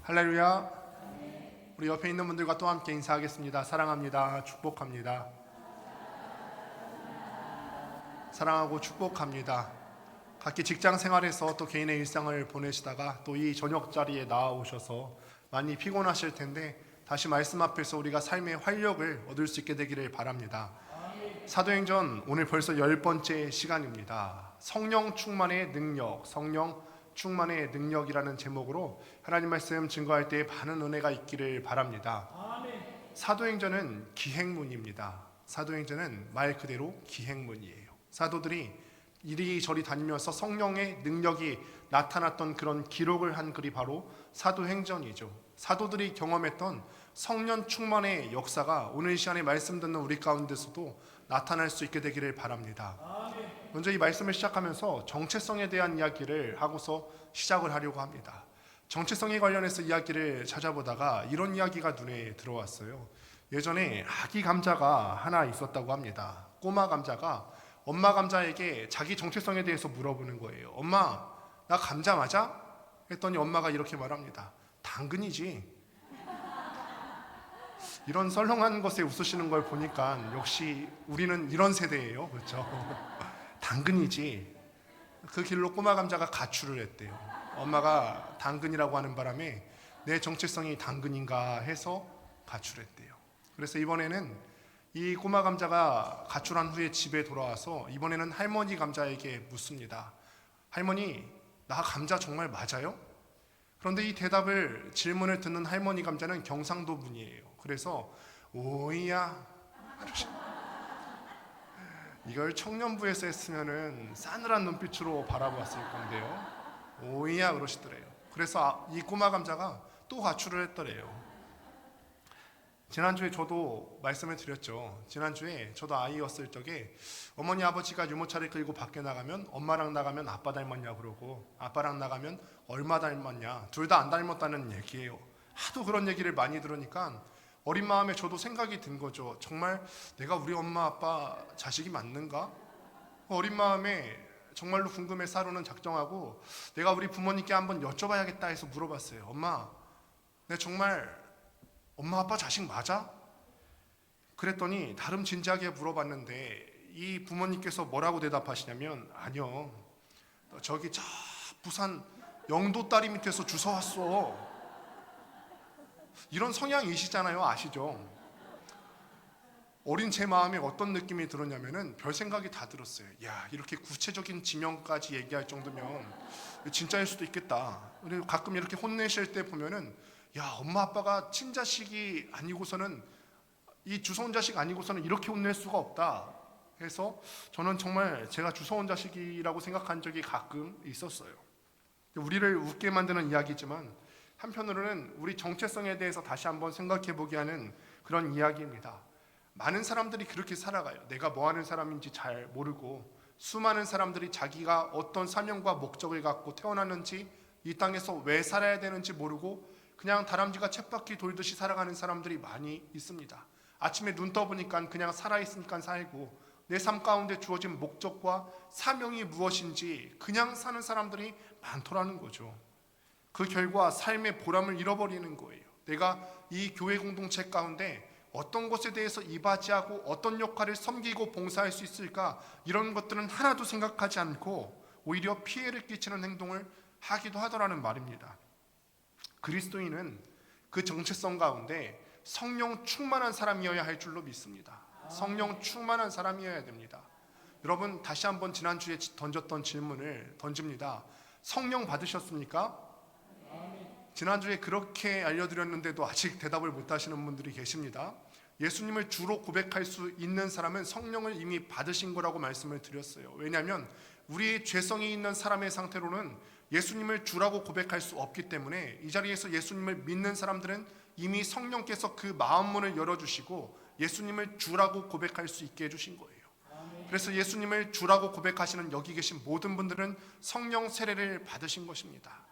할렐루야. 우리 옆에 있는 분들과 또 함께 인사하겠습니다. 사랑합니다. 축복합니다. 사랑하고 축복합니다. 각기 직장 생활에서 또 개인의 일상을 보내시다가 또 이 저녁 자리에 나오셔서 많이 피곤하실 텐데 다시 말씀 앞에서 우리가 삶의 활력을 얻을 수 있게 되기를 바랍니다. 사도행전 오늘 벌써 10번째 시간입니다. 성령 충만의 능력, 성령 충만의 능력이라는 제목으로 하나님 말씀 증거할 때 많은 은혜가 있기를 바랍니다. 사도행전은 기행문입니다. 사도행전은 말 그대로 기행문이에요. 사도들이 이리저리 다니면서 성령의 능력이 나타났던 그런 기록을 한 글이 바로 사도행전이죠. 사도들이 경험했던 성령 충만의 역사가 오늘 시간에 말씀 듣는 우리 가운데서도 나타날 수 있게 되기를 바랍니다. 먼저 이 말씀을 시작하면서 정체성에 대한 이야기를 하고서 시작을 하려고 합니다. 정체성에 관련해서 이야기를 찾아보다가 이런 이야기가 눈에 들어왔어요. 예전에 아기 감자가 하나 있었다고 합니다. 꼬마 감자가 엄마 감자에게 자기 정체성에 대해서 물어보는 거예요. 엄마, 나 감자 맞아? 했더니 엄마가 이렇게 말합니다. 당근이지. 이런 썰렁한 것에 웃으시는 걸 보니까 역시 우리는 이런 세대예요. 그렇죠? 당근이지. 그 길로 꼬마 감자가 가출을 했대요. 엄마가 당근이라고 하는 바람에 내 정체성이 당근인가 해서 가출했대요. 그래서 이번에는 이 꼬마 감자가 가출한 후에 집에 돌아와서 이번에는 할머니 감자에게 묻습니다. 할머니, 나 감자 정말 맞아요? 그런데 이 질문을 듣는 할머니 감자는 경상도 분이에요. 그래서 오이야, 이걸 청년부에서 했으면은 싸늘한 눈빛으로 바라봤을 건데요. 오이야 그러시더래요. 그래서 이 꼬마 감자가 또 가출을 했더래요. 지난주에 저도 말씀을 드렸죠. 지난주에 저도 아이였을 적에 어머니 아버지가 유모차를 끌고 밖에 나가면 엄마랑 나가면 아빠 닮았냐 그러고 아빠랑 나가면 얼마 닮았냐, 둘 다 안 닮았다는 얘기예요. 하도 그런 얘기를 많이 들으니까 어린 마음에 저도 생각이 든 거죠. 정말 내가 우리 엄마 아빠 자식이 맞는가? 어린 마음에 정말로 궁금해서 하루는 작정하고 내가 우리 부모님께 한번 여쭤봐야겠다 해서 물어봤어요. 엄마, 내 정말 엄마 아빠 자식 맞아? 그랬더니 나름 진지하게 물어봤는데 이 부모님께서 뭐라고 대답하시냐면 아니요, 저기 저 부산 영도 다리 밑에서 주워왔어. 이런 성향이시잖아요. 아시죠? 어린 제 마음에 어떤 느낌이 들었냐면은 별 생각이 다 들었어요. 야, 이렇게 구체적인 지명까지 얘기할 정도면 진짜일 수도 있겠다. 그리고 가끔 이렇게 혼내실 때 보면은 야, 엄마 아빠가 친자식이 아니고서는 이 주워온 자식 아니고서는 이렇게 혼낼 수가 없다 해서 저는 정말 제가 주워온 자식이라고 생각한 적이 가끔 있었어요. 우리를 웃게 만드는 이야기지만 한편으로는 우리 정체성에 대해서 다시 한번 생각해 보게 하는 그런 이야기입니다. 많은 사람들이 그렇게 살아가요. 내가 뭐 하는 사람인지 잘 모르고 수많은 사람들이 자기가 어떤 사명과 목적을 갖고 태어났는지 이 땅에서 왜 살아야 되는지 모르고 그냥 다람쥐가 쳇바퀴 돌듯이 살아가는 사람들이 많이 있습니다. 아침에 눈 떠보니까 그냥 살아있으니까 살고 내 삶 가운데 주어진 목적과 사명이 무엇인지 그냥 사는 사람들이 많더라는 거죠. 그 결과 삶의 보람을 잃어버리는 거예요. 내가 이 교회 공동체 가운데 어떤 것에 대해서 이바지하고 어떤 역할을 섬기고 봉사할 수 있을까, 이런 것들은 하나도 생각하지 않고 오히려 피해를 끼치는 행동을 하기도 하더라는 말입니다. 그리스도인은 그 정체성 가운데 성령 충만한 사람이어야 할 줄로 믿습니다. 성령 충만한 사람이어야 됩니다. 여러분, 다시 한번 지난주에 던졌던 질문을 던집니다. 성령 받으셨습니까? 지난주에 그렇게 알려드렸는데도 아직 대답을 못하시는 분들이 계십니다. 예수님을 주로 고백할 수 있는 사람은 성령을 이미 받으신 거라고 말씀을 드렸어요. 왜냐하면 우리의 죄성이 있는 사람의 상태로는 예수님을 주라고 고백할 수 없기 때문에 이 자리에서 예수님을 믿는 사람들은 이미 성령께서 그 마음문을 열어주시고 예수님을 주라고 고백할 수 있게 해주신 거예요. 그래서 예수님을 주라고 고백하시는 여기 계신 모든 분들은 성령 세례를 받으신 것입니다.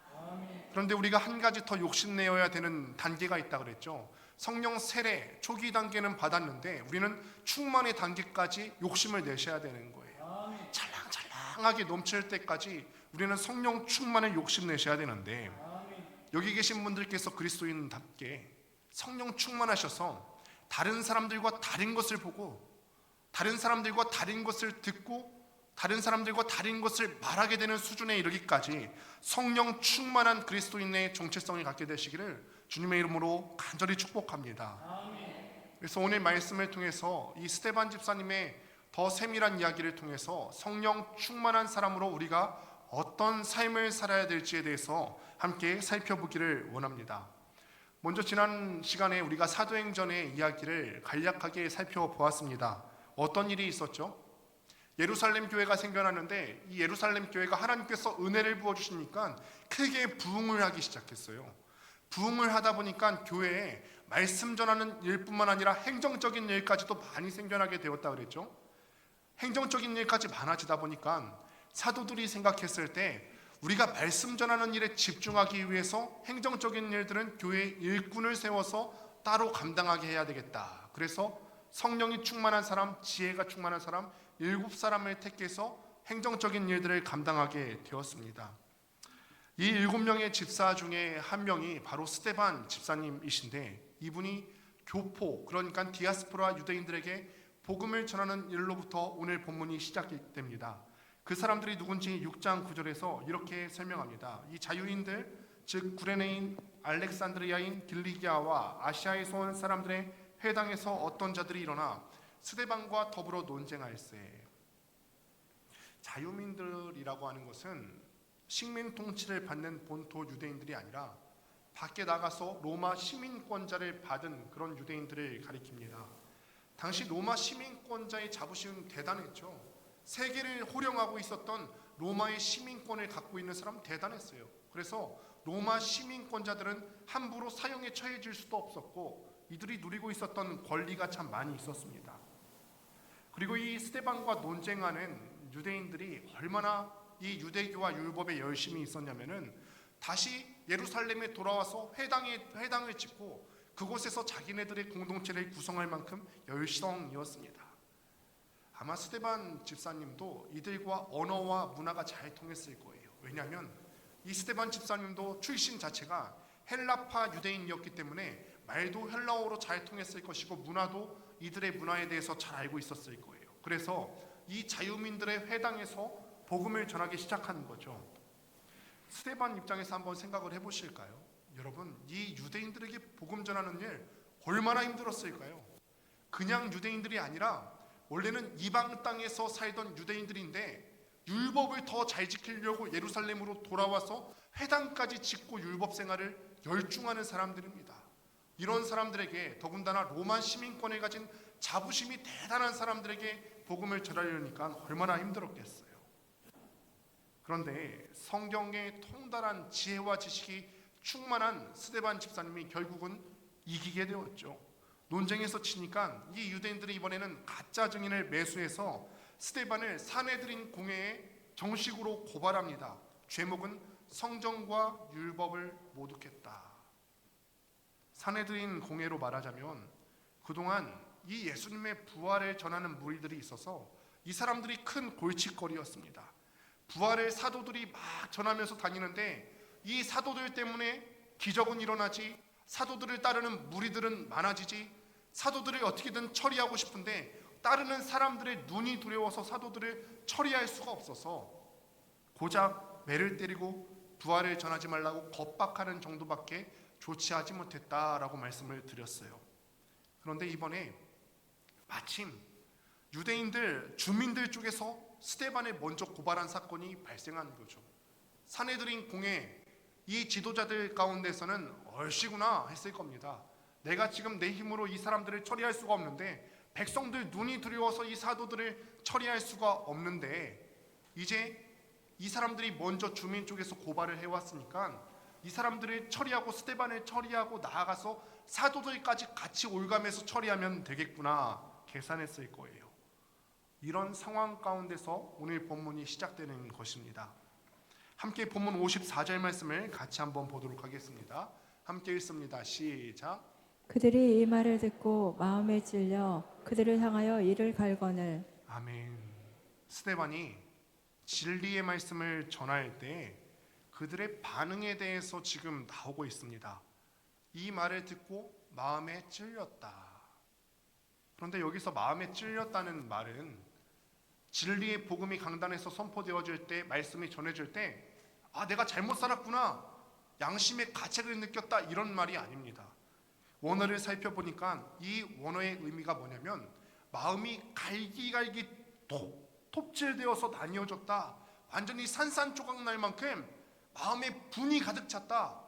그런데 우리가 한 가지 더 욕심내어야 되는 단계가 있다 그랬죠. 성령 세례 초기 단계는 받았는데 우리는 충만의 단계까지 욕심을 내셔야 되는 거예요. 찰랑찰랑하게 넘칠 때까지 우리는 성령 충만을 욕심내셔야 되는데 여기 계신 분들께서 그리스도인답게 성령 충만하셔서 다른 사람들과 다른 것을 보고 다른 사람들과 다른 것을 듣고 다른 사람들과 다른 것을 말하게 되는 수준에 이르기까지 성령 충만한 그리스도인의 정체성을 갖게 되시기를 주님의 이름으로 간절히 축복합니다. 그래서 오늘 말씀을 통해서 이 스데반 집사님의 더 세밀한 이야기를 통해서 성령 충만한 사람으로 우리가 어떤 삶을 살아야 될지에 대해서 함께 살펴보기를 원합니다. 먼저 지난 시간에 우리가 사도행전의 이야기를 간략하게 살펴보았습니다. 어떤 일이 있었죠? 예루살렘 교회가 생겨났는데 이 예루살렘 교회가 하나님께서 은혜를 부어주시니까 크게 부흥을 하기 시작했어요. 부흥을 하다 보니까 교회에 말씀 전하는 일뿐만 아니라 행정적인 일까지도 많이 생겨나게 되었다 그랬죠. 행정적인 일까지 많아지다 보니까 사도들이 생각했을 때 우리가 말씀 전하는 일에 집중하기 위해서 행정적인 일들은 교회의 일꾼을 세워서 따로 감당하게 해야 되겠다. 그래서 성령이 충만한 사람, 지혜가 충만한 사람 7사람을 택해서 행정적인 일들을 감당하게 되었습니다. 이 7명의 집사 중에 한 명이 바로 스데반 집사님이신데 이분이 교포, 그러니까 디아스포라 유대인들에게 복음을 전하는 일로부터 오늘 본문이 시작됩니다. 그 사람들이 누군지 6장 9절에서 이렇게 설명합니다. 이 자유인들, 즉 구레네인, 알렉산드리아인, 길리기아와 아시아에서 온 사람들의 회당에서 어떤 자들이 일어나 스데반과 더불어 논쟁할세. 자유민들이라고 하는 것은 식민 통치를 받는 본토 유대인들이 아니라 밖에 나가서 로마 시민권자를 받은 그런 유대인들을 가리킵니다. 당시 로마 시민권자의 자부심은 대단했죠. 세계를 호령하고 있었던 로마의 시민권을 갖고 있는 사람은 대단했어요. 그래서 로마 시민권자들은 함부로 사형에 처해질 수도 없었고 이들이 누리고 있었던 권리가 참 많이 있었습니다. 그리고 이 스데반과 논쟁하는 유대인들이 얼마나 이 유대교와 율법에 열심히 있었냐면은 다시 예루살렘에 돌아와서 회당을 짓고 그곳에서 자기네들의 공동체를 구성할 만큼 열성이었습니다. 아마 스데반 집사님도 이들과 언어와 문화가 잘 통했을 거예요. 왜냐하면 이 스데반 집사님도 출신 자체가 헬라파 유대인이었기 때문에 말도 헬라어로 잘 통했을 것이고 문화도 이들의 문화에 대해서 잘 알고 있었을 거예요. 그래서 이 자유민들의 회당에서 복음을 전하기 시작하는 거죠. 스데반 입장에서 한번 생각을 해보실까요? 여러분, 이 유대인들에게 복음 전하는 일 얼마나 힘들었을까요? 그냥 유대인들이 아니라 원래는 이방 땅에서 살던 유대인들인데 율법을 더 잘 지키려고 예루살렘으로 돌아와서 회당까지 짓고 율법 생활을 열중하는 사람들입니다. 이런 사람들에게 더군다나 로마 시민권을 가진 자부심이 대단한 사람들에게 복음을 전하려니까 얼마나 힘들었겠어요. 그런데 성경의 통달한 지혜와 지식이 충만한 스데반 집사님이 결국은 이기게 되었죠. 논쟁에서 치니까 이 유대인들이 이번에는 가짜 증인을 매수해서 스데반을 사내들인 공회에 정식으로 고발합니다. 죄목은 성전과 율법을 모독했다. 사내들인 공회로 말하자면 그동안 이 예수님의 부활을 전하는 무리들이 있어서 이 사람들이 큰 골칫거리였습니다. 부활을 사도들이 막 전하면서 다니는데 이 사도들 때문에 기적은 일어나지, 사도들을 따르는 무리들은 많아지지, 사도들을 어떻게든 처리하고 싶은데 따르는 사람들의 눈이 두려워서 사도들을 처리할 수가 없어서 고작 매를 때리고 부활을 전하지 말라고 겁박하는 정도밖에 조치하지 못했다라고 말씀을 드렸어요. 그런데 이번에 마침 유대인들, 주민들 쪽에서 스데반을 먼저 고발한 사건이 발생한 거죠. 사내들인 공회, 이 지도자들 가운데서는 얼씨구나 했을 겁니다. 내가 지금 내 힘으로 이 사람들을 처리할 수가 없는데, 백성들 눈이 두려워서 이 사도들을 처리할 수가 없는데, 이제 이 사람들이 먼저 주민 쪽에서 고발을 해왔으니까 이 사람들을 처리하고 스데반을 처리하고 나아가서 사도들까지 같이 올가면서 처리하면 되겠구나 계산했을 거예요. 이런 상황 가운데서 오늘 본문이 시작되는 것입니다. 함께 본문 54절 말씀을 같이 한번 보도록 하겠습니다. 함께 읽습니다. 시작. 그들이 이 말을 듣고 마음에 찔려 그들을 향하여 이를 갈거늘. 아멘. 스데반이 진리의 말씀을 전할 때 그들의 반응에 대해서 지금 나오고 있습니다. 이 말을 듣고 마음에 찔렸다. 그런데 여기서 마음에 찔렸다는 말은 진리의 복음이 강단에서 선포되어질 때, 말씀이 전해질 때, 내가 잘못 살았구나, 양심의 가책을 느꼈다, 이런 말이 아닙니다. 원어를 살펴보니까 이 원어의 의미가 뭐냐면 마음이 갈기갈기 톱질되어서 나뉘어졌다, 완전히 산산조각 날 만큼 마음에 분이 가득 찼다.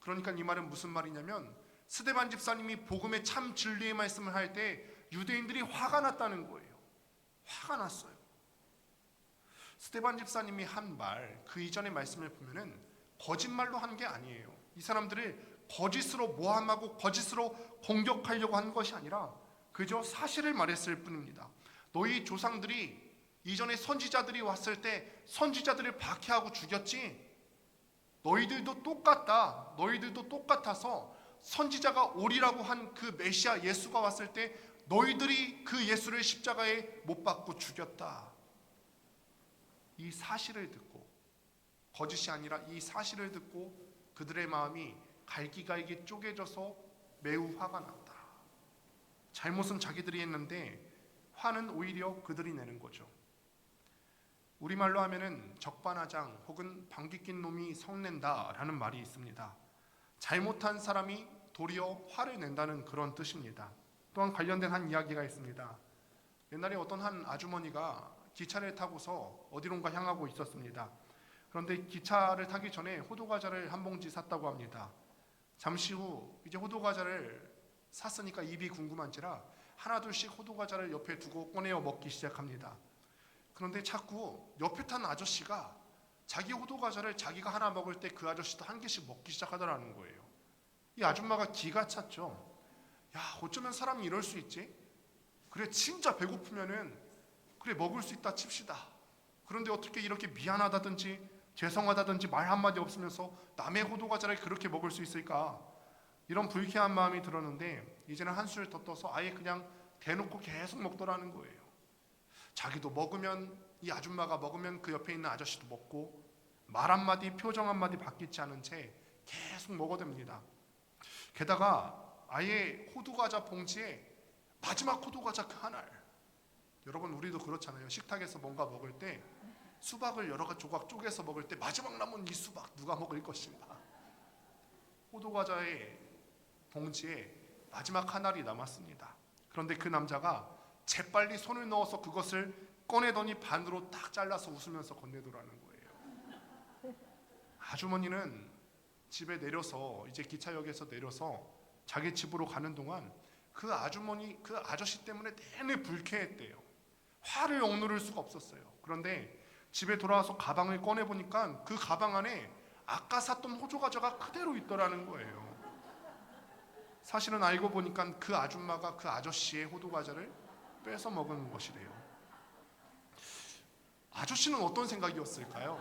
그러니까 이 말은 무슨 말이냐면 스데반 집사님이 복음의 참 진리의 말씀을 할 때 유대인들이 화가 났다는 거예요. 화가 났어요. 스데반 집사님이 한 말, 그 이전의 말씀을 보면은 거짓말로 한 게 아니에요. 이 사람들을 거짓으로 모함하고 거짓으로 공격하려고 한 것이 아니라 그저 사실을 말했을 뿐입니다. 너희 조상들이 이전에 선지자들이 왔을 때 선지자들을 박해하고 죽였지? 너희들도 똑같다. 너희들도 똑같아서 선지자가 오리라고 한 그 메시아 예수가 왔을 때 너희들이 그 예수를 십자가에 못 박고 죽였다. 이 사실을 듣고, 거짓이 아니라 이 사실을 듣고 그들의 마음이 갈기갈기 쪼개져서 매우 화가 났다. 잘못은 자기들이 했는데 화는 오히려 그들이 내는 거죠. 우리말로 하면은 적반하장 혹은 방귀 낀 놈이 성낸다라는 말이 있습니다. 잘못한 사람이 도리어 화를 낸다는 그런 뜻입니다. 또한 관련된 한 이야기가 있습니다. 옛날에 어떤 한 아주머니가 기차를 타고서 어디론가 향하고 있었습니다. 그런데 기차를 타기 전에 호두과자를 한 봉지 샀다고 합니다. 잠시 후 이제 호두과자를 샀으니까 입이 궁금한지라 하나 둘씩 호두과자를 옆에 두고 꺼내어 먹기 시작합니다. 그런데 자꾸 옆에 탄 아저씨가 자기 호두과자를 자기가 하나 먹을 때 그 아저씨도 한 개씩 먹기 시작하더라는 거예요. 이 아줌마가 기가 찼죠. 야, 어쩌면 사람이 이럴 수 있지? 그래, 진짜 배고프면은 그래 먹을 수 있다 칩시다. 그런데 어떻게 이렇게 미안하다든지 죄송하다든지 말 한마디 없으면서 남의 호두과자를 그렇게 먹을 수 있을까? 이런 불쾌한 마음이 들었는데 이제는 한술 더 떠서 아예 그냥 대놓고 계속 먹더라는 거예요. 자기도 먹으면, 이 아줌마가 먹으면 그 옆에 있는 아저씨도 먹고 말 한마디 표정 한마디 바뀌지 않은 채 계속 먹어댑니다. 게다가 아예 호두과자 봉지에 마지막 호두과자 그 하나를, 여러분 우리도 그렇잖아요. 식탁에서 뭔가 먹을 때 수박을 여러 조각 쪼개서 먹을 때 마지막 남은 이 수박 누가 먹을 것인가? 호두과자의 봉지에 마지막 한 알이 남았습니다. 그런데 그 남자가 재빨리 손을 넣어서 그것을 꺼내더니 반으로 딱 잘라서 웃으면서 건네더라는 거예요. 아주머니는 집에 내려서, 이제 기차역에서 내려서 자기 집으로 가는 동안 그 아주머니, 그 아저씨 때문에 내내 불쾌했대요. 화를 억누를 수가 없었어요. 그런데 집에 돌아와서 가방을 꺼내보니까 그 가방 안에 아까 샀던 호두과자가 그대로 있더라는 거예요. 사실은 알고 보니까 그 아줌마가 그 아저씨의 호두과자를 뺏어 먹은 것이래요. 아저씨는 어떤 생각이었을까요?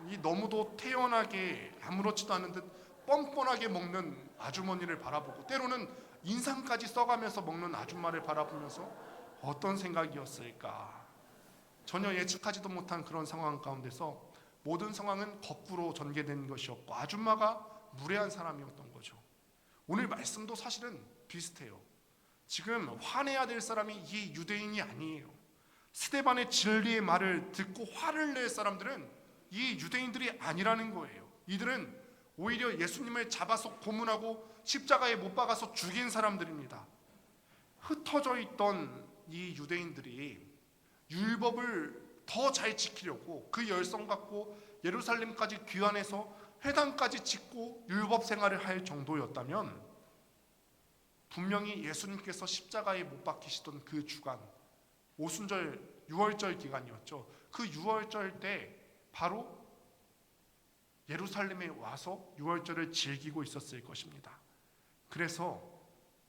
이 너무도 태연하게 아무렇지도 않은 듯 뻔뻔하게 먹는 아주머니를 바라보고 때로는 인상까지 써가면서 먹는 아줌마를 바라보면서 어떤 생각이었을까? 전혀 예측하지도 못한 그런 상황 가운데서 모든 상황은 거꾸로 전개된 것이었고 아줌마가 무례한 사람이었던 거죠. 오늘 말씀도 사실은 비슷해요. 지금 화내야 될 사람이 이 유대인이 아니에요. 스데반의 진리의 말을 듣고 화를 낼 사람들은 이 유대인들이 아니라는 거예요. 이들은 오히려 예수님을 잡아서 고문하고 십자가에 못 박아서 죽인 사람들입니다. 흩어져 있던 이 유대인들이 율법을 더 잘 지키려고 그 열성 갖고 예루살렘까지 귀환해서 회당까지 짓고 율법 생활을 할 정도였다면 분명히 예수님께서 십자가에 못 박히시던 그 주간, 오순절 6월절 기간이었죠. 그 6월절 때 바로 예루살렘에 와서 6월절을 즐기고 있었을 것입니다. 그래서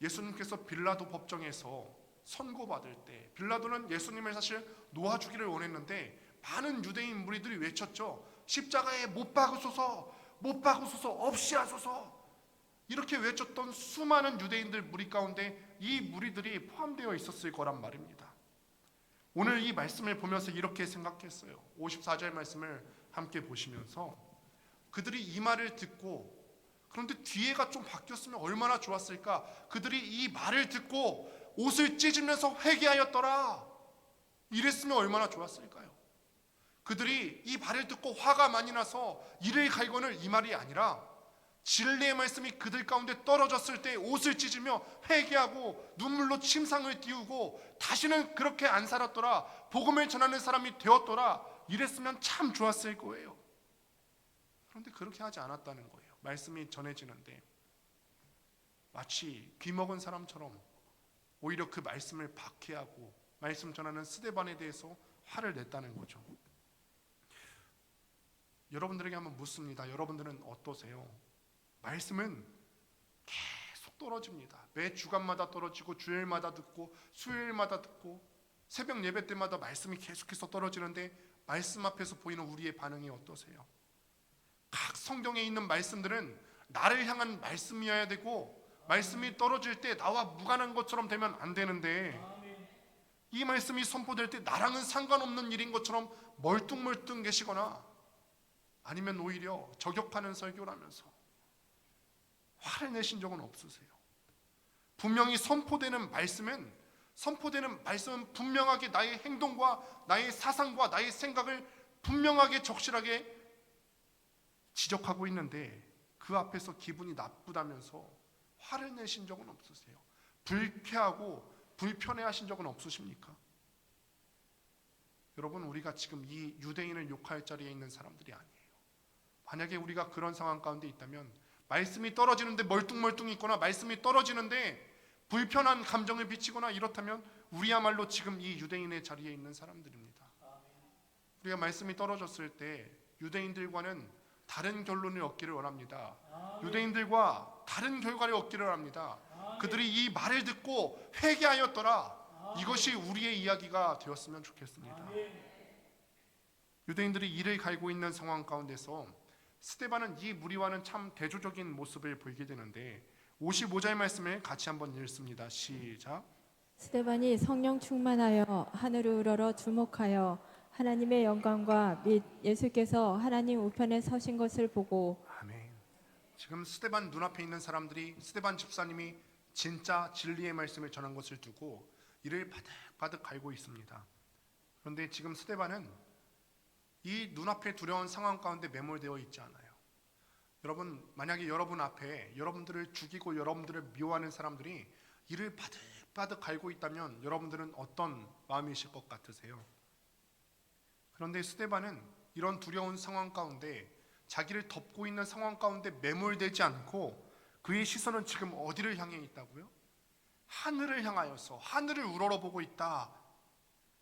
예수님께서 빌라도 법정에서 선고받을 때 빌라도는 예수님을 사실 놓아주기를 원했는데 많은 유대인 무리들이 외쳤죠. 십자가에 못 박으소서, 못 박으소서, 없이 하소서. 이렇게 외쳤던 수많은 유대인들 무리 가운데 이 무리들이 포함되어 있었을 거란 말입니다. 오늘 이 말씀을 보면서 이렇게 생각했어요. 54절 말씀을 함께 보시면서 그들이 이 말을 듣고, 그런데 뒤에가 좀 바뀌었으면 얼마나 좋았을까. 그들이 이 말을 듣고 옷을 찢으면서 회개하였더라, 이랬으면 얼마나 좋았을까요? 그들이 이 말을 듣고 화가 많이 나서 이를 갈거늘, 이 말이 아니라 진리의 말씀이 그들 가운데 떨어졌을 때 옷을 찢으며 회개하고 눈물로 침상을 띄우고 다시는 그렇게 안 살았더라, 복음을 전하는 사람이 되었더라, 이랬으면 참 좋았을 거예요. 그런데 그렇게 하지 않았다는 거예요. 말씀이 전해지는데 마치 귀먹은 사람처럼 오히려 그 말씀을 박해하고 말씀 전하는 스데반에 대해서 화를 냈다는 거죠. 여러분들에게 한번 묻습니다. 여러분들은 어떠세요? 말씀은 계속 떨어집니다. 매 주간마다 떨어지고, 주일마다 듣고, 수요일마다 듣고, 새벽 예배 때마다 말씀이 계속해서 떨어지는데 말씀 앞에서 보이는 우리의 반응이 어떠세요? 각 성경에 있는 말씀들은 나를 향한 말씀이어야 되고, 말씀이 떨어질 때 나와 무관한 것처럼 되면 안 되는데, 이 말씀이 선포될 때 나랑은 상관없는 일인 것처럼 멀뚱멀뚱 계시거나, 아니면 오히려 저격하는 설교라면서 화를 내신 적은 없으세요? 분명히 선포되는 말씀은 분명하게 나의 행동과 나의 사상과 나의 생각을 분명하게 적실하게 지적하고 있는데 그 앞에서 기분이 나쁘다면서 화를 내신 적은 없으세요? 불쾌하고 불편해하신 적은 없으십니까? 여러분, 우리가 지금 이 유대인을 욕할 자리에 있는 사람들이 아니에요. 만약에 우리가 그런 상황 가운데 있다면, 말씀이 떨어지는데 멀뚱멀뚱 있거나 말씀이 떨어지는데 불편한 감정을 비치거나 이렇다면 우리야말로 지금 이 유대인의 자리에 있는 사람들입니다. 우리가 말씀이 떨어졌을 때 유대인들과는 다른 결론을 얻기를 원합니다. 유대인들과 다른 결과를 얻기를 원합니다. 그들이 이 말을 듣고 회개하였더라, 이것이 우리의 이야기가 되었으면 좋겠습니다. 유대인들이 이를 갈고 있는 상황 가운데서 스데반은 이 무리와는 참 대조적인 모습을 보이게 되는데 55절 말씀을 같이 한번 읽습니다. 시작. 스데반이 성령 충만하여 하늘을 우러러 주목하여 하나님의 영광과 및 예수께서 하나님 우편에 서신 것을 보고. 아멘. 지금 스데반 눈앞에 있는 사람들이 스데반 집사님이 진짜 진리의 말씀을 전한 것을 두고 이를 바득바득 갈고 있습니다. 그런데 지금 스데반은 이 눈앞에 두려운 상황 가운데 매몰되어 있지 않아요. 여러분, 만약에 여러분 앞에 여러분들을 죽이고 여러분들을 미워하는 사람들이 이를 바득바득 갈고 있다면 여러분들은 어떤 마음이실 것 같으세요? 그런데 스데반은 이런 두려운 상황 가운데, 자기를 덮고 있는 상황 가운데 매몰되지 않고 그의 시선은 지금 어디를 향해 있다고요? 하늘을 향하여서 하늘을 우러러보고 있다.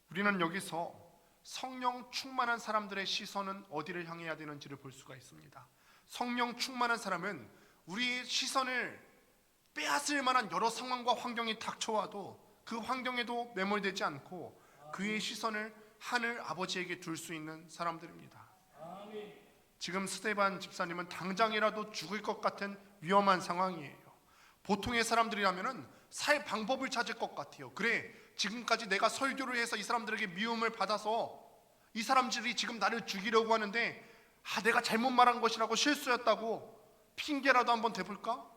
우리는 여기서 성령 충만한 사람들의 시선은 어디를 향해야 되는지를 볼 수가 있습니다. 성령 충만한 사람은 우리의 시선을 빼앗을 만한 여러 상황과 환경이 닥쳐와도 그 환경에도 매몰되지 않고 그의 시선을 하늘 아버지에게 둘 수 있는 사람들입니다. 지금 스데반 집사님은 당장이라도 죽을 것 같은 위험한 상황이에요. 보통의 사람들이라면 살 방법을 찾을 것 같아요. 그래, 지금까지 내가 설교를 해서 이 사람들에게 미움을 받아서 이 사람들이 지금 나를 죽이려고 하는데 내가 잘못 말한 것이라고, 실수였다고 핑계라도 한번 대볼까?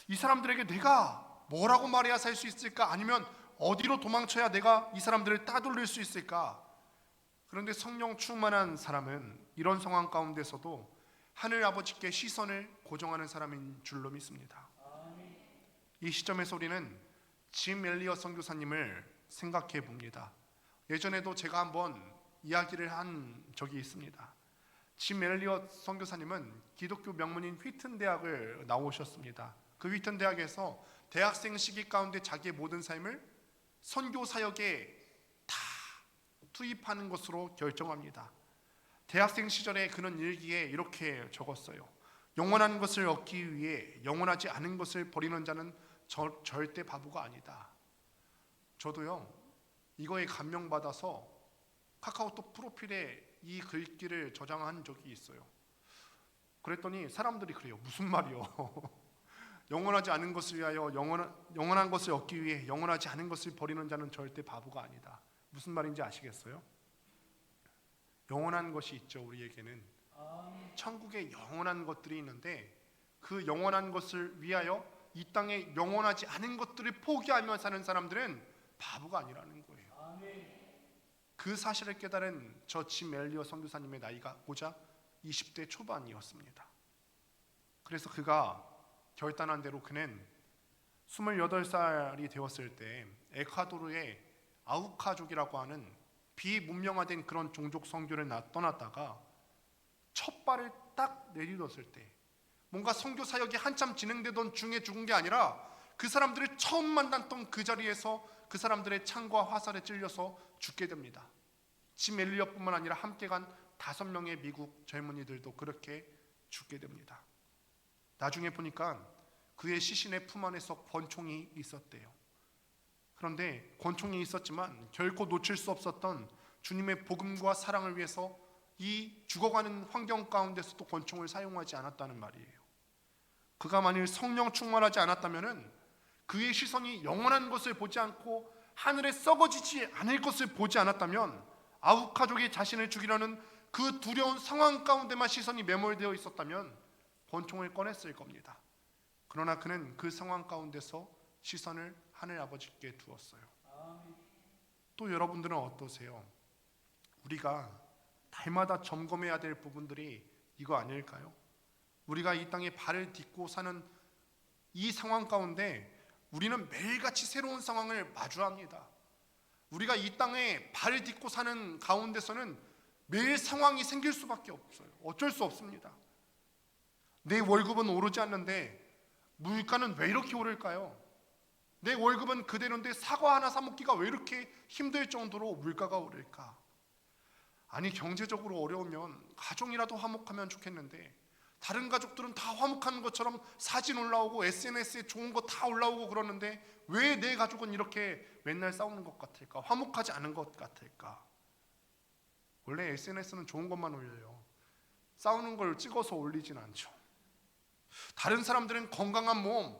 이 사람들에게 내가 뭐라고 말해야 살 수 있을까? 아니면 어디로 도망쳐야 내가 이 사람들을 따돌릴 수 있을까? 그런데 성령 충만한 사람은 이런 상황 가운데서도 하늘 아버지께 시선을 고정하는 사람인 줄로 믿습니다. 이 시점에서 우리는 짐 엘리엇 선교사님을 생각해 봅니다. 예전에도 제가 한번 이야기를 한 적이 있습니다. 짐 엘리엇 선교사님은 기독교 명문인 휘튼 대학을 나오셨습니다. 그 휘튼 대학에서 대학생 시기 가운데 자기의 모든 삶을 선교 사역에 다 투입하는 것으로 결정합니다. 대학생 시절에 그는 일기에 이렇게 적었어요. 영원한 것을 얻기 위해 영원하지 않은 것을 버리는 자는 절대 바보가 아니다. 저도요, 이거에 감명받아서 카카오톡 프로필에 이 글귀를 저장한 적이 있어요. 그랬더니 사람들이 그래요. 무슨 말이요? 영원하지 않은 것을 위하여 영원한 것을 얻기 위해 영원하지 않은 것을 버리는 자는 절대 바보가 아니다. 무슨 말인지 아시겠어요? 영원한 것이 있죠. 우리에게는 천국에 영원한 것들이 있는데 그 영원한 것을 위하여 이 땅에 영원하지 않은 것들을 포기하며 사는 사람들은 바보가 아니라는 거예요. 그 사실을 깨달은 저 짐 엘리어 선교사님의 나이가 고작 20대 초반이었습니다. 그래서 그가 결단한 대로 그는 28살이 되었을 때 에콰도르의 아우카족이라고 하는 비문명화된 그런 종족 선교를 떠났다가 첫 발을 딱 내딛었을 때 뭔가 선교 사역이 한참 진행되던 중에 죽은 게 아니라 그 사람들을 처음 만났던 그 자리에서 그 사람들의 창과 화살에 찔려서 죽게 됩니다. 짐 엘리엇뿐만 아니라 함께 간 5명의 미국 젊은이들도 그렇게 죽게 됩니다. 나중에 보니까 그의 시신의 품 안에서 권총이 있었대요. 그런데 권총이 있었지만 결코 놓칠 수 없었던 주님의 복음과 사랑을 위해서 이 죽어가는 환경 가운데서도 권총을 사용하지 않았다는 말이에요. 그가 만일 성령 충만하지 않았다면 그의 시선이 영원한 것을 보지 않고 하늘에 썩어지지 않을 것을 보지 않았다면 아우카족이 자신을 죽이려는 그 두려운 상황 가운데만 시선이 매몰되어 있었다면 권총을 꺼냈을 겁니다. 그러나 그는 그 상황 가운데서 시선을 하늘 아버지께 두었어요. 또 여러분들은 어떠세요? 우리가 날마다 점검해야 될 부분들이 이거 아닐까요? 우리가 이 땅에 발을 딛고 사는 이 상황 가운데 우리는 매일같이 새로운 상황을 마주합니다. 우리가 이 땅에 발을 딛고 사는 가운데서는 매일 상황이 생길 수밖에 없어요. 어쩔 수 없습니다. 내 월급은 오르지 않는데 물가는 왜 이렇게 오를까요? 내 월급은 그대로인데 사과 하나 사 먹기가 왜 이렇게 힘들 정도로 물가가 오를까? 아니, 경제적으로 어려우면 가정이라도 화목하면 좋겠는데 다른 가족들은 다 화목한 것처럼 사진 올라오고 SNS에 좋은 거 다 올라오고 그러는데 왜 내 가족은 이렇게 맨날 싸우는 것 같을까? 화목하지 않은 것 같을까? 원래 SNS는 좋은 것만 올려요. 싸우는 걸 찍어서 올리진 않죠. 다른 사람들은 건강한 몸,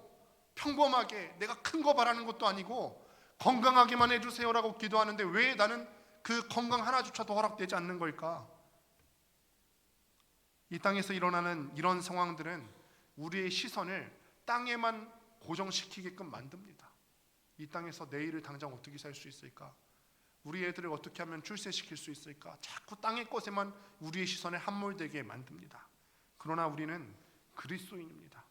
평범하게 내가 큰 거 바라는 것도 아니고 건강하게만 해주세요라고 기도하는데 왜 나는 그 건강 하나조차도 허락되지 않는 걸까? 이 땅에서 일어나는 이런 상황들은 우리의 시선을 땅에만 고정시키게끔 만듭니다. 이 땅에서 내일을 당장 어떻게 살 수 있을까? 우리 애들을 어떻게 하면 출세시킬 수 있을까? 자꾸 땅의 것에만 우리의 시선을 함몰되게 만듭니다. 그러나 우리는 그리스도인입니다.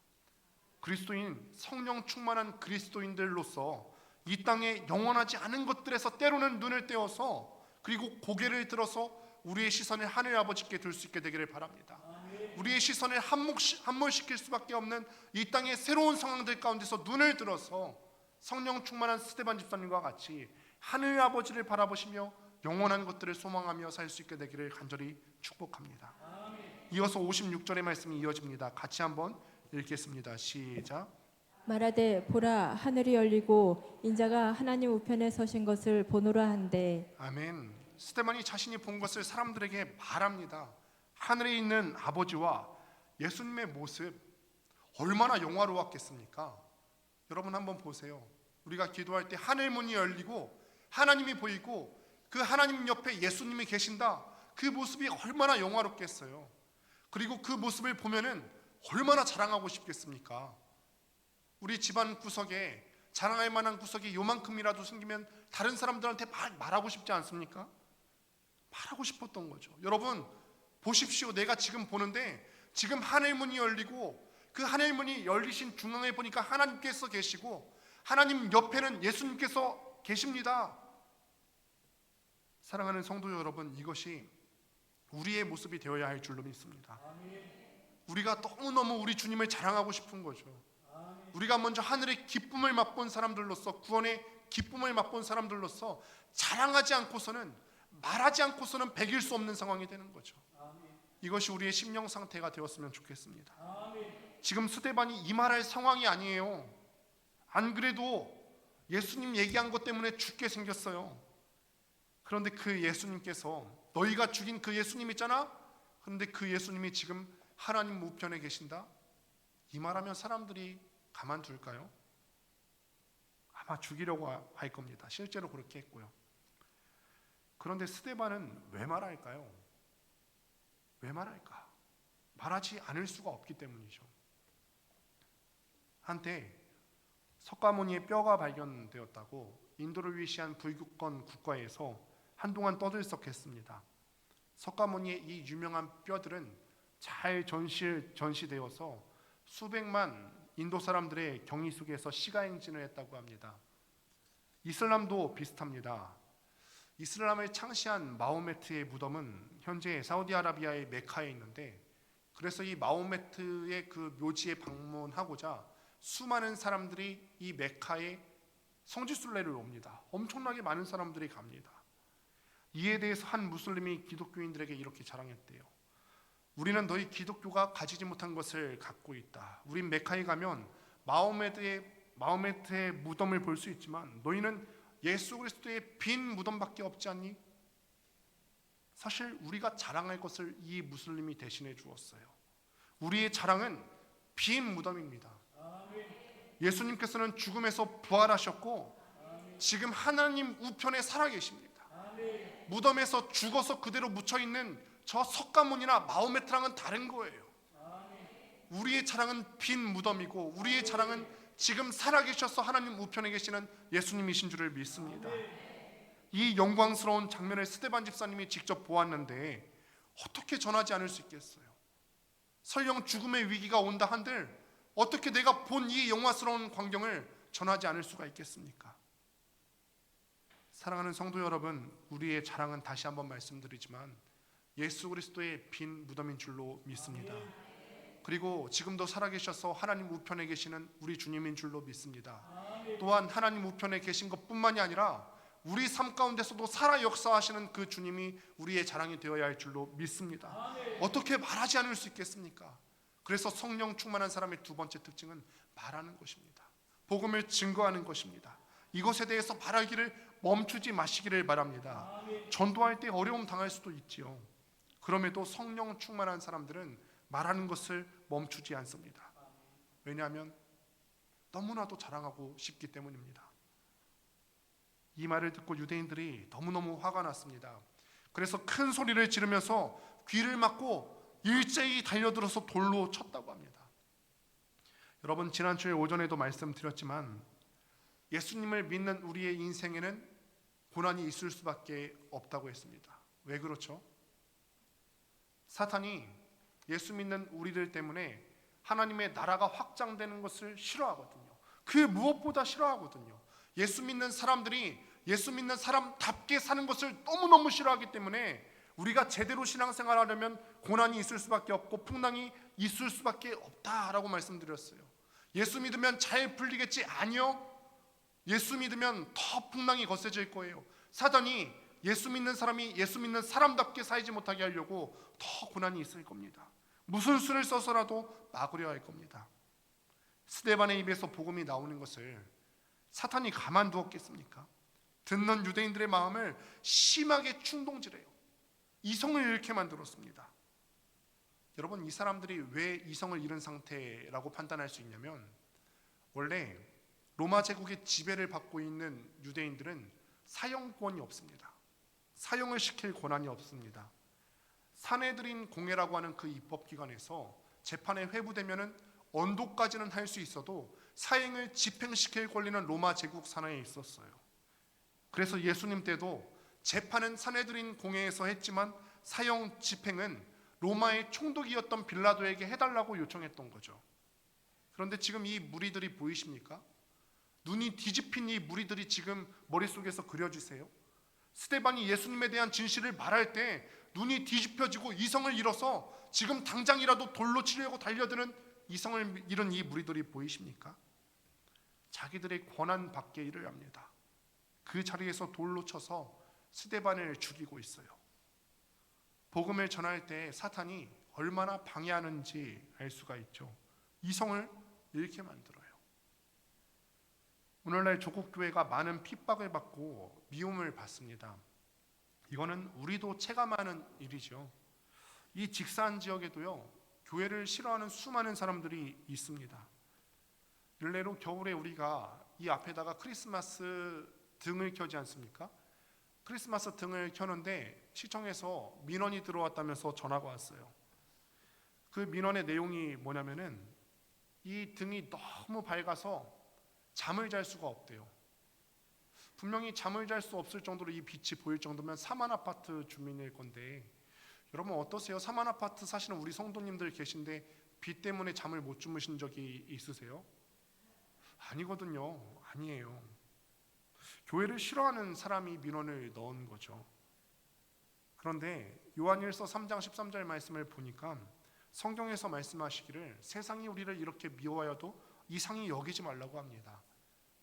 그리스도인, 성령 충만한 그리스도인들로서 이 땅에 영원하지 않은 것들에서 때로는 눈을 떼어서 그리고 고개를 들어서 우리의 시선을 하늘 아버지께 둘 수 있게 되기를 바랍니다. 우리의 시선을 함몰시킬 수밖에 없는 이 땅의 새로운 상황들 가운데서 눈을 들어서 성령 충만한 스데반 집사님과 같이 하늘 아버지를 바라보시며 영원한 것들을 소망하며 살 수 있게 되기를 간절히 축복합니다. 이어서 56절의 말씀이 이어집니다. 같이 한번 읽겠습니다. 시작. 말하되 보라 하늘이 열리고 인자가 하나님 우편에 서신 것을 보노라 한데. 아멘. 스데반이 자신이 본 것을 사람들에게 말합니다. 하늘에 있는 아버지와 예수님의 모습 얼마나 영화로웠겠습니까? 여러분 한번 보세요. 우리가 기도할 때 하늘 문이 열리고 하나님이 보이고 그 하나님 옆에 예수님이 계신다. 그 모습이 얼마나 영화롭겠어요. 그리고 그 모습을 보면은 얼마나 자랑하고 싶겠습니까? 우리 집안 구석에 자랑할 만한 구석이 요만큼이라도 생기면 다른 사람들한테 말하고 싶지 않습니까? 말하고 싶었던 거죠. 여러분 보십시오. 내가 지금 보는데 지금 하늘문이 열리고 그 하늘문이 열리신 중앙에 보니까 하나님께서 계시고 하나님 옆에는 예수님께서 계십니다. 사랑하는 성도 여러분, 이것이 우리의 모습이 되어야 할 줄로 믿습니다. 우리가 너무너무 우리 주님을 자랑하고 싶은 거죠. 우리가 먼저 하늘의 기쁨을 맛본 사람들로서, 구원의 기쁨을 맛본 사람들로서 자랑하지 않고서는, 말하지 않고서는 배길 수 없는 상황이 되는 거죠. 이것이 우리의 심령 상태가 되었으면 좋겠습니다. 지금 스데반이 이 말할 상황이 아니에요. 안 그래도 예수님 얘기한 것 때문에 죽게 생겼어요. 그런데 그 예수님께서, 너희가 죽인 그 예수님 있잖아? 그런데 그 예수님이 지금 하나님 우편에 계신다? 이 말하면 사람들이 가만둘까요? 아마 죽이려고 할 겁니다. 실제로 그렇게 했고요. 그런데 스데반은 왜 말할까요? 왜 말할까? 말하지 않을 수가 없기 때문이죠. 한때 석가모니의 뼈가 발견되었다고 인도를 위시한 불교권 국가에서 한동안 떠들썩했습니다. 석가모니의 이 유명한 뼈들은 잘 전시되어서 수백만 인도 사람들의 경의 속에서 시가행진을 했다고 합니다. 이슬람도 비슷합니다. 이슬람을 창시한 마호메트의 무덤은 현재 사우디아라비아의 메카에 있는데, 그래서 이 마호메트의 그 묘지에 방문하고자 수많은 사람들이 이 메카에 성지순례를 옵니다. 엄청나게 많은 사람들이 갑니다. 이에 대해서 한 무슬림이 기독교인들에게 이렇게 자랑했대요. 우리는 너희 기독교가 가지지 못한 것을 갖고 있다. 우린 메카에 가면 마호메트의 무덤을 볼 수 있지만 너희는 예수 그리스도의 빈 무덤밖에 없지 않니? 사실 우리가 자랑할 것을 이 무슬림이 대신해 주었어요. 우리의 자랑은 빈 무덤입니다. 예수님께서는 죽음에서 부활하셨고 지금 하나님 우편에 살아계십니다. 무덤에서 죽어서 그대로 묻혀있는 저 석가모니나 마호메트랑은 다른 거예요. 우리의 자랑은 빈 무덤이고 우리의 자랑은 지금 살아계셔서 하나님 우편에 계시는 예수님이신 줄을 믿습니다. 이 영광스러운 장면을 스데반 집사님이 직접 보았는데 어떻게 전하지 않을 수 있겠어요? 설령 죽음의 위기가 온다 한들 어떻게 내가 본 이 영화스러운 광경을 전하지 않을 수가 있겠습니까? 사랑하는 성도 여러분, 우리의 자랑은 다시 한번 말씀드리지만 예수 그리스도의 빈 무덤인 줄로 믿습니다. 그리고 지금도 살아계셔서 하나님 우편에 계시는 우리 주님인 줄로 믿습니다. 또한 하나님 우편에 계신 것뿐만이 아니라 우리 삶 가운데서도 살아 역사하시는 그 주님이 우리의 자랑이 되어야 할 줄로 믿습니다. 어떻게 말하지 않을 수 있겠습니까? 그래서 성령 충만한 사람의 두 번째 특징은 말하는 것입니다. 복음을 증거하는 것입니다. 이것에 대해서 말하기를 멈추지 마시기를 바랍니다. 전도할 때 어려움 당할 수도 있지요. 그럼에도 성령 충만한 사람들은 말하는 것을 멈추지 않습니다. 왜냐하면 너무나도 자랑하고 싶기 때문입니다. 이 말을 듣고 유대인들이 너무너무 화가 났습니다. 그래서 큰 소리를 지르면서 귀를 막고 일제히 달려들어서 돌로 쳤다고 합니다. 여러분, 지난주에 오전에도 말씀드렸지만 예수님을 믿는 우리의 인생에는 고난이 있을 수밖에 없다고 했습니다. 왜 그렇죠? 사탄이 예수 믿는 우리들 때문에 하나님의 나라가 확장되는 것을 싫어하거든요. 그 무엇보다 싫어하거든요. 예수 믿는 사람들이 예수 믿는 사람답게 사는 것을 너무너무 싫어하기 때문에 우리가 제대로 신앙생활을 하려면 고난이 있을 수밖에 없고 풍랑이 있을 수밖에 없다라고 말씀드렸어요. 예수 믿으면 잘 풀리겠지? 아니요. 예수 믿으면 더 풍랑이 거세질 거예요. 사단이 예수 믿는 사람이 예수 믿는 사람답게 살지 못하게 하려고 더 고난이 있을 겁니다. 무슨 수를 써서라도 막으려 할 겁니다. 스데반의 입에서 복음이 나오는 것을 사탄이 가만두었겠습니까? 듣는 유대인들의 마음을 심하게 충동질해요. 이성을 잃게 만들었습니다. 여러분, 이 사람들이 왜 이성을 잃은 상태라고 판단할 수 있냐면, 원래 로마 제국의 지배를 받고 있는 유대인들은 사형권이 없습니다. 사형을 시킬 권한이 없습니다. 사내들인 공회라고 하는 그 입법기관에서 재판에 회부되면은 언도까지는 할 수 있어도 사형을 집행시킬 권리는 로마 제국 산하에 있었어요. 그래서 예수님 때도 재판은 사내들인 공회에서 했지만 사형 집행은 로마의 총독이었던 빌라도에게 해달라고 요청했던 거죠. 그런데 지금 이 무리들이 보이십니까? 눈이 뒤집힌 이 무리들이 지금 머릿속에서 그려지세요? 스데반이 예수님에 대한 진실을 말할 때 눈이 뒤집혀지고 이성을 잃어서 지금 당장이라도 돌로 치려고 달려드는 이성을 잃은 이 무리들이 보이십니까? 자기들의 권한 밖의 일을 합니다. 그 자리에서 돌로 쳐서 스데반을 죽이고 있어요. 복음을 전할 때 사탄이 얼마나 방해하는지 알 수가 있죠. 이성을 잃게 만들어요. 오늘날 조국교회가 많은 핍박을 받고 미움을 받습니다. 이거는 우리도 체감하는 일이죠. 이 직산 지역에도요, 교회를 싫어하는 수많은 사람들이 있습니다. 일례로 겨울에 우리가 이 앞에다가 크리스마스 등을 켜지 않습니까? 크리스마스 등을 켜는데 시청에서 민원이 들어왔다면서 전화가 왔어요. 그 민원의 내용이 뭐냐면은 이 등이 너무 밝아서 잠을 잘 수가 없대요. 분명히 잠을 잘 수 없을 정도로 이 빛이 보일 정도면 사만 아파트 주민일 건데, 여러분 어떠세요? 사만 아파트 사시는 우리 성도님들 계신데 빛 때문에 잠을 못 주무신 적이 있으세요? 아니거든요. 아니에요. 교회를 싫어하는 사람이 민원을 넣은 거죠. 그런데 요한일서 3장 13절 말씀을 보니까 성경에서 말씀하시기를 세상이 우리를 이렇게 미워하여도 이상히 여기지 말라고 합니다.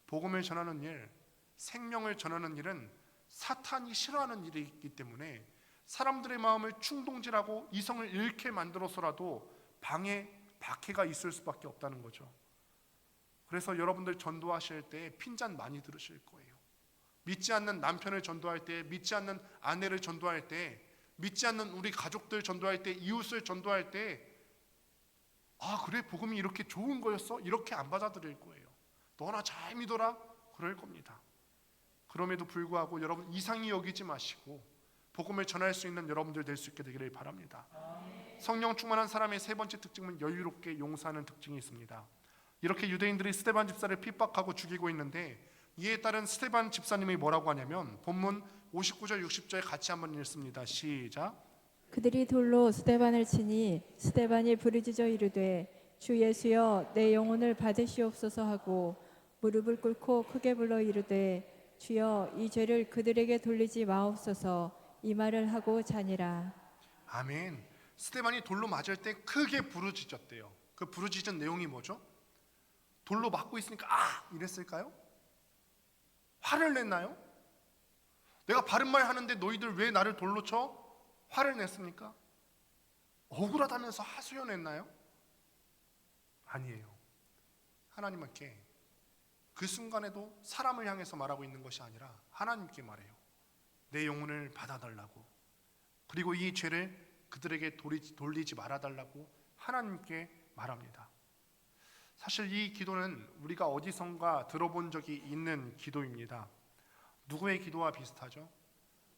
복음을 전하는 일, 생명을 전하는 일은 사탄이 싫어하는 일이기 때문에 사람들의 마음을 충동질하고 이성을 잃게 만들어서라도 방해, 박해가 있을 수밖에 없다는 거죠. 그래서 여러분들 전도하실 때 핀잔 많이 들으실 거예요. 믿지 않는 남편을 전도할 때, 믿지 않는 아내를 전도할 때, 믿지 않는 우리 가족들 전도할 때, 이웃을 전도할 때, 아 그래 복음이 이렇게 좋은 거였어? 이렇게 안 받아들일 거예요. 너나 잘 믿어라 그럴 겁니다. 그럼에도 불구하고 여러분 이상히 여기지 마시고 복음을 전할 수 있는 여러분들 될 수 있게 되기를 바랍니다. 성령 충만한 사람의 세 번째 특징은 여유롭게 용서하는 특징이 있습니다. 이렇게 유대인들이 스데반 집사를 핍박하고 죽이고 있는데 이에 따른 스데반 집사님이 뭐라고 하냐면 본문 59절 60절 같이 한번 읽습니다. 시작. 그들이 돌로 스데반을 치니 스데반이 부르짖어 이르되 주 예수여 내 영혼을 받으시옵소서 하고 무릎을 꿇고 크게 불러 이르되 주여 이 죄를 그들에게 돌리지 마옵소서 이 말을 하고 자니라. 아멘. 스데반이 돌로 맞을 때 크게 부르짖었대요. 그 부르짖은 내용이 뭐죠? 돌로 맞고 있으니까 아! 이랬을까요? 화를 냈나요? 내가 바른 말 하는데 너희들 왜 나를 돌로 쳐? 화를 냈습니까? 억울하다면서 하소연했나요? 아니에요. 하나님께 그 순간에도 사람을 향해서 말하고 있는 것이 아니라 하나님께 말해요. 내 영혼을 받아달라고, 그리고 이 죄를 그들에게 돌리지 말아달라고 하나님께 말합니다. 사실 이 기도는 우리가 어디선가 들어본 적이 있는 기도입니다. 누구의 기도와 비슷하죠?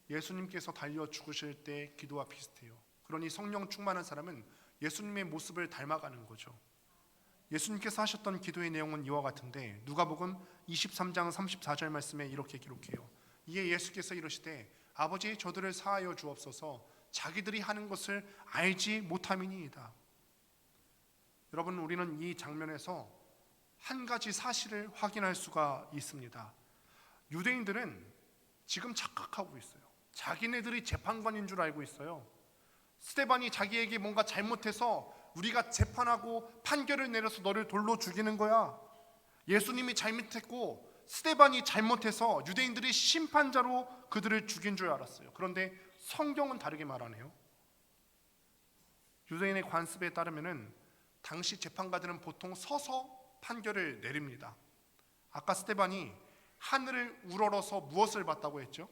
예수님께서 달려 죽으실 때 기도와 비슷해요. 그러니 성령 충만한 사람은 예수님의 모습을 닮아가는 거죠. 예수님께서 하셨던 기도의 내용은 이와 같은데 누가복음 23장 34절 말씀에 이렇게 기록해요. 이에 예수께서 이르시되 아버지 저들을 사하여 주옵소서 자기들이 하는 것을 알지 못함이니이다. 여러분 우리는 이 장면에서 한 가지 사실을 확인할 수가 있습니다. 유대인들은 지금 착각하고 있어요. 자기네들이 재판관인 줄 알고 있어요. 스데반이 자기에게 뭔가 잘못해서 우리가 재판하고 판결을 내려서 너를 돌로 죽이는 거야. 예수님이 잘못했고 스데반이 잘못해서 유대인들이 심판자로 그들을 죽인 줄 알았어요. 그런데 성경은 다르게 말하네요. 유대인의 관습에 따르면은 당시 재판가들은 보통 서서 판결을 내립니다. 아까 스데반이 하늘을 우러러서 무엇을 봤다고 했죠?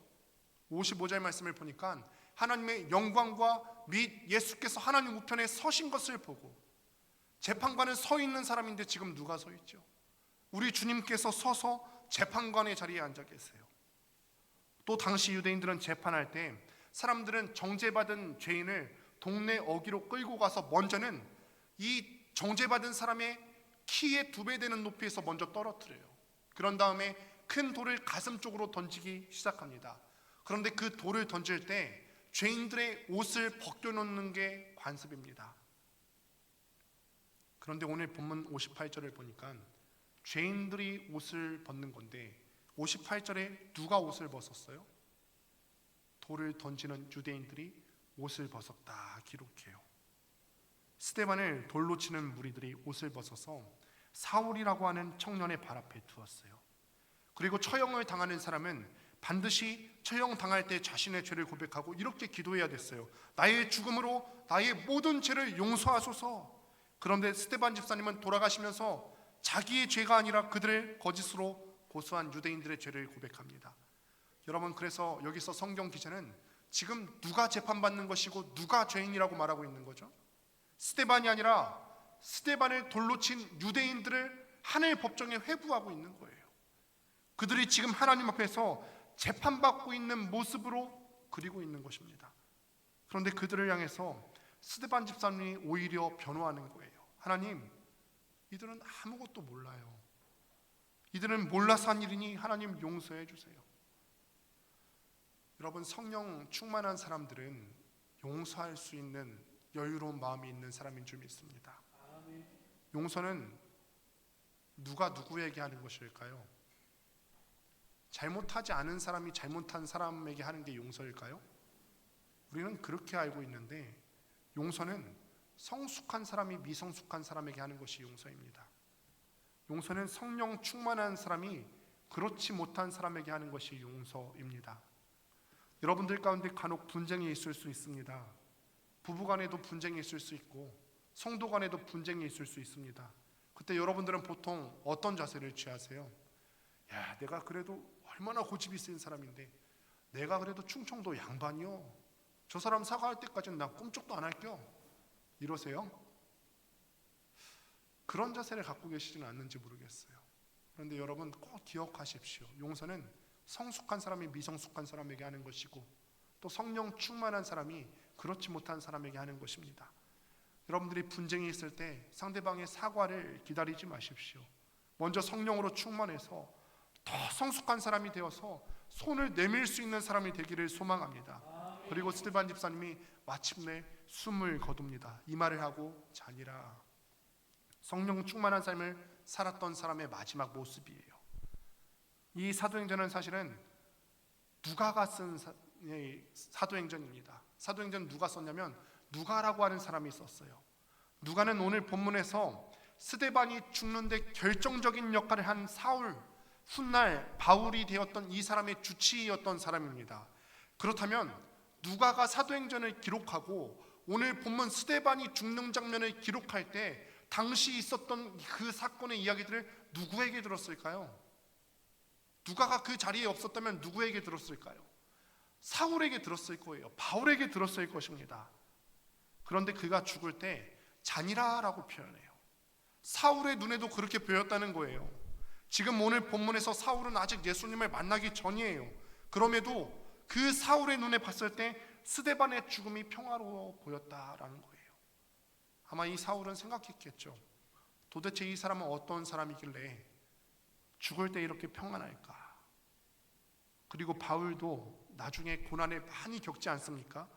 55절 말씀을 보니까 하나님의 영광과 및 예수께서 하나님 우편에 서신 것을 보고, 재판관은 서 있는 사람인데 지금 누가 서 있죠? 우리 주님께서 서서 재판관의 자리에 앉아 계세요. 또 당시 유대인들은 재판할 때 사람들은 정죄받은 죄인을 동네 어귀로 끌고 가서 먼저는 이 정죄받은 사람의 키의 2배 되는 높이에서 먼저 떨어뜨려요. 그런 다음에 큰 돌을 가슴 쪽으로 던지기 시작합니다. 그런데 그 돌을 던질 때 죄인들의 옷을 벗겨놓는 게 관습입니다. 그런데 오늘 본문 58절을 보니까 죄인들이 옷을 벗는 건데 58절에 누가 옷을 벗었어요? 돌을 던지는 유대인들이 옷을 벗었다 기록해요. 스데반을 돌로 치는 무리들이 옷을 벗어서 사울이라고 하는 청년의 발 앞에 두었어요. 그리고 처형을 당하는 사람은 반드시 처형당할 때 자신의 죄를 고백하고 이렇게 기도해야 됐어요. 나의 죽음으로 나의 모든 죄를 용서하소서. 그런데 스데반 집사님은 돌아가시면서 자기의 죄가 아니라 그들을 거짓으로 고소한 유대인들의 죄를 고백합니다. 여러분, 그래서 여기서 성경 기자는 지금 누가 재판받는 것이고 누가 죄인이라고 말하고 있는 거죠? 스데반이 아니라 스데반을 돌로 친 유대인들을 하늘 법정에 회부하고 있는 거예요. 그들이 지금 하나님 앞에서 재판받고 있는 모습으로 그리고 있는 것입니다. 그런데 그들을 향해서 스데반 집사님이 오히려 변호하는 거예요. 하나님, 이들은 아무것도 몰라요. 이들은 몰라서 한 일이니 하나님 용서해 주세요. 여러분, 성령 충만한 사람들은 용서할 수 있는 여유로운 마음이 있는 사람인 줄 믿습니다. 용서는 누가 누구에게 하는 것일까요? 잘못하지 않은 사람이 잘못한 사람에게 하는 게 용서일까요? 우리는 그렇게 알고 있는데, 용서는 성숙한 사람이 미성숙한 사람에게 하는 것이 용서입니다. 용서는 성령 충만한 사람이 그렇지 못한 사람에게 하는 것이 용서입니다. 여러분들 가운데 간혹 분쟁이 있을 수 있습니다. 부부간에도 분쟁이 있을 수 있고 성도 간에도 분쟁이 있을 수 있습니다. 그때 여러분들은 보통 어떤 자세를 취하세요? 야, 내가 그래도 얼마나 고집이 센 사람인데, 내가 그래도 충청도 양반이요, 저 사람 사과할 때까지는 나 꿈쩍도 안 할게요, 이러세요? 그런 자세를 갖고 계시지는 않는지 모르겠어요. 그런데 여러분 꼭 기억하십시오. 용서는 성숙한 사람이 미성숙한 사람에게 하는 것이고, 또 성령 충만한 사람이 그렇지 못한 사람에게 하는 것입니다. 여러분들이 분쟁이 있을 때 상대방의 사과를 기다리지 마십시오. 먼저 성령으로 충만해서 더 성숙한 사람이 되어서 손을 내밀 수 있는 사람이 되기를 소망합니다. 그리고 스데반 집사님이 마침내 숨을 거둡니다. 이 말을 하고 자니라. 성령 충만한 삶을 살았던 사람의 마지막 모습이에요. 이 사도행전은 사실은 누가가 쓴 사도행전입니다. 사도행전 누가 썼냐면 누가라고 하는 사람이 썼어요. 누가는 오늘 본문에서 스데반이 죽는데 결정적인 역할을 한 사울, 훗날 바울이 되었던 이 사람의 주치의였던 사람입니다. 그렇다면 누가가 사도행전을 기록하고 오늘 본문 스데반이 죽는 장면을 기록할 때 당시 있었던 그 사건의 이야기들을 누구에게 들었을까요? 누가가 그 자리에 없었다면 누구에게 들었을까요? 사울에게 들었을 거예요. 바울에게 들었을 것입니다. 그런데 그가 죽을 때 잔이라라고 표현해요. 사울의 눈에도 그렇게 보였다는 거예요. 지금 오늘 본문에서 사울은 아직 예수님을 만나기 전이에요. 그럼에도 그 사울의 눈에 봤을 때 스데반의 죽음이 평화로워 보였다라는 거예요. 아마 이 사울은 생각했겠죠. 도대체 이 사람은 어떤 사람이길래 죽을 때 이렇게 평안할까? 그리고 바울도 나중에 고난을 많이 겪지 않습니까?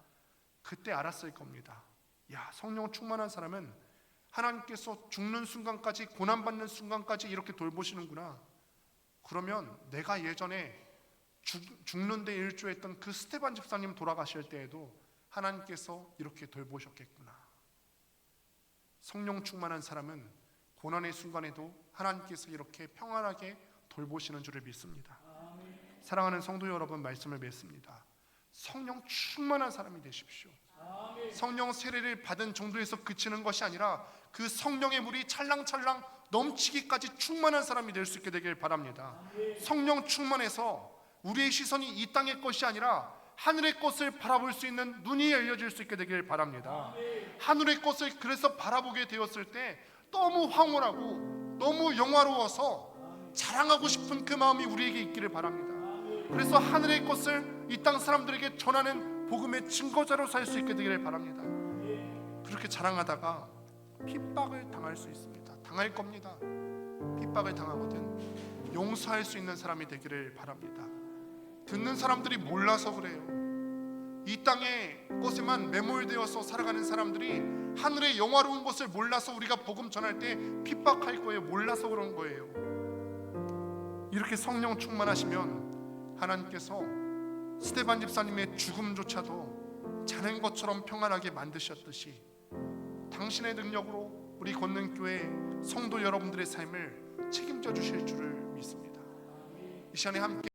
그때 알았을 겁니다. 야, 성령 충만한 사람은 하나님께서 죽는 순간까지, 고난받는 순간까지 이렇게 돌보시는구나. 그러면 내가 예전에 죽는데 일조했던 그 스데반 집사님 돌아가실 때에도 하나님께서 이렇게 돌보셨겠구나. 성령 충만한 사람은 고난의 순간에도 하나님께서 이렇게 평안하게 돌보시는 줄을 믿습니다. 사랑하는 성도 여러분, 말씀을 맺습니다. 성령 충만한 사람이 되십시오. 성령 세례를 받은 정도에서 그치는 것이 아니라 그 성령의 물이 찰랑찰랑 넘치기까지 충만한 사람이 될 수 있게 되길 바랍니다. 성령 충만해서 우리의 시선이 이 땅의 것이 아니라 하늘의 것을 바라볼 수 있는 눈이 열려질 수 있게 되길 바랍니다. 하늘의 것을 그래서 바라보게 되었을 때 너무 황홀하고 너무 영화로워서 자랑하고 싶은 그 마음이 우리에게 있기를 바랍니다. 그래서 하늘의 것을 이 땅 사람들에게 전하는 복음의 증거자로 살 수 있게 되기를 바랍니다. 그렇게 자랑하다가 핍박을 당할 수 있습니다. 당할 겁니다. 핍박을 당하거든 용서할 수 있는 사람이 되기를 바랍니다. 듣는 사람들이 몰라서 그래요. 이 땅의 것에만 매몰되어서 살아가는 사람들이 하늘의 영화로운 것을 몰라서 우리가 복음 전할 때 핍박할 거예요. 몰라서 그런 거예요. 이렇게 성령 충만하시면 하나님께서 스데반 집사님의 죽음조차도 자는 것처럼 평안하게 만드셨듯이 당신의 능력으로 우리 권능교회 성도 여러분들의 삶을 책임져 주실 줄을 믿습니다. 이 시간에 함께